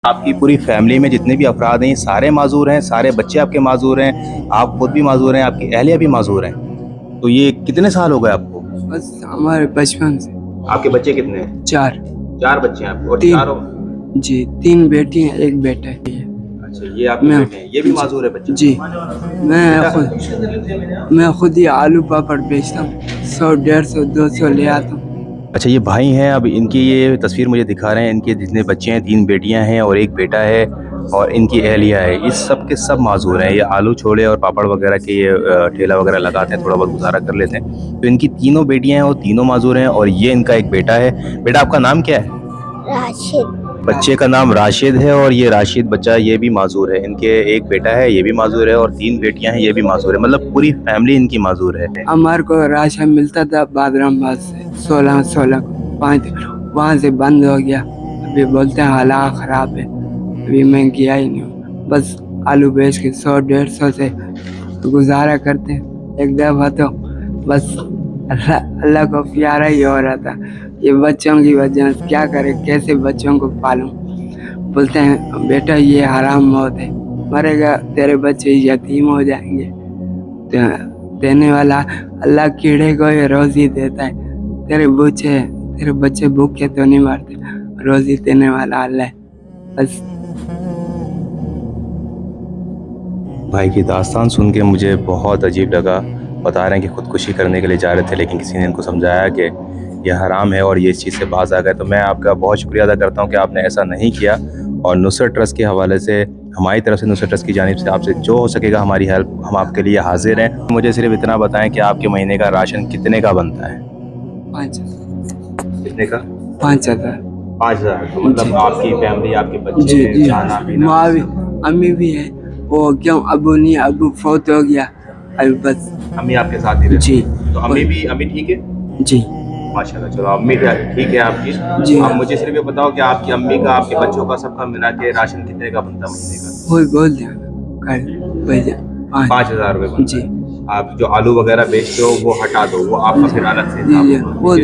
आपकी पूरी फैमिली में जितने भी अफराद हैं सारे माजूर हैं, सारे बच्चे आपके माजूर हैं, आप खुद भी माजूर हैं, आपकी अहलिया भी माजूर हैं। तो ये कितने साल हो गए आपको? बस हमारे बचपन से। आपके बच्चे कितने हैं? 4। 4 बच्चे हैं आपके और तीन। चारों? जी 3 बेटी हैं, 1 बेटा है। अच्छा, ये आपके मैं बेटे हैं, ये भी माजूर है बच्चे? जी बेटा मैं खुद ही आलू पापड़ बेचता हूँ, 100 150 200 ले आता हूँ। अच्छा, ये भाई हैं, अब इनकी ये तस्वीर मुझे दिखा रहे हैं, इनके जितने बच्चे हैं 3 बेटियां हैं और 1 बेटा है और इनकी अहलिया है, ये सब के सब माजूर हैं। ये आलू छोले और पापड़ वगैरह के ये ठेला वगैरह लगाते हैं, थोड़ा बहुत गुजारा कर लेते हैं। तो इनकी तीनों बेटियां हैं और तीनों माजूर हैं और ये इनका एक बेटा है। बेटा आपका नाम क्या है? राशिद। बच्चे का नाम राशिद है और ये राशिद बच्चा ये भी माजूर है। इनके एक बेटा है, ये भी माजूर है और 3 बेटियां हैं, ये भी माजूर है। मतलब पूरी फैमिली इनकी माजूर है। हमारे को राशन मिलता था बादराबाद से 16 को 5, वहाँ से बंद हो गया। अभी बोलते हैं हालात खराब है, अभी मैं गया ही नहीं हूँ। बस आलू बेच के 100 150 से गुजारा करते हैं। एक दफा तो बस अल्लाह को प्यारा ही हो रहा था। ये बच्चों की वजह से क्या करे, कैसे बच्चों को पालूं। बोलते हैं बेटा ये हराम मौत है, मरेगा तेरे बच्चे यतीम हो जाएंगे। देने वाला अल्लाह कीड़े को ये रोजी देता है। तेरे बच्चे भूखे तो नहीं मरते, रोजी देने वाला अल्लाह है। बस भाई की दास्तान सुन के मुझे बहुत अजीब लगा। बता रहे हैं कि ख़ुदकुशी करने के लिए जा रहे थे, लेकिन किसी ने इनको समझाया कि यह हराम है और ये इस चीज़ से बाज आ गए। तो मैं आपका बहुत शुक्रिया अदा करता हूँ कि आपने ऐसा नहीं किया। और नुसरत ट्रस्ट के हवाले से, हमारी तरफ से, नुसरत ट्रस्ट की जानिब से आपसे जो हो सकेगा हमारी हेल्प हम आपके लिए हाजिर हैं। मुझे सिर्फ इतना बताएं कि आपके महीने का राशन कितने का बनता है? 5,000। कितने का? 5,000। 5,000। तो मतलब आपकी फैमिली, आपके बच्चे जी हैं, जी खाना पीना? माँ भी, अम्मी भी है। वो क्यों अबू नहीं, अबू फौत हो गया अभी। बस अम्मी आपके साथ ही रहती जी। हैं? तो अम्मी ठीक है? जी माशाल्लाह, चलो अम्मी ठीक है आपकी। जी। आप मुझे सिर्फ ये बताओ कि आपकी अम्मी का, आपके बच्चों का, सबका मिला के राशन कितने का बनता है महीने का? वही बोल दिया कल भैया, 5,000 रुपये बनता जी है। आप जो आलू वगैरह बेचते हो वो हटा दो, वो आपका फिर अलग से जी हिसाब जी होगा। वो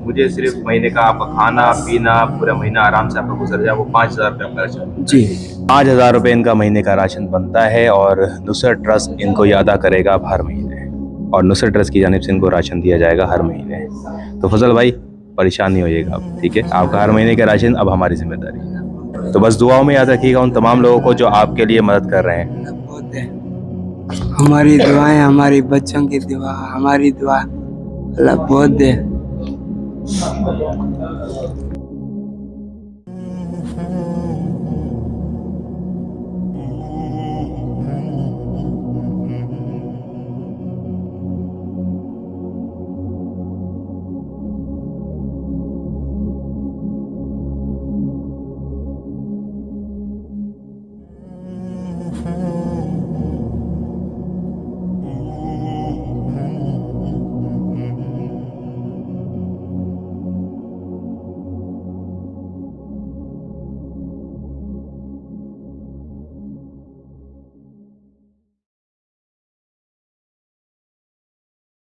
मुझे सिर्फ महीने का आपका खाना पीना पूरा महीना आराम से आपका गुजर जाए, वो 5,000 रुपये आपका राशन बनता जी। है। 5,000 रुपये इनका महीने का राशन बनता है और नुसरत ट्रस्ट इनको ये अदा करेगा अब हर महीने, और नुसरत ट्रस्ट की जानिब से इनको राशन दिया जाएगा हर महीने। तो फजल भाई परेशान नहीं होइएगा आप, ठीक है? आपका हर महीने का राशन अब हमारी जिम्मेदारी है। तो बस दुआओं में याद रखिएगा उन तमाम लोगों को जो आपके लिए मदद कर रहे हैं। बहुत है। हमारी दुआएं, हमारे बच्चों की दुआ, हमारी दुआ, अल्लाह बहुत दे।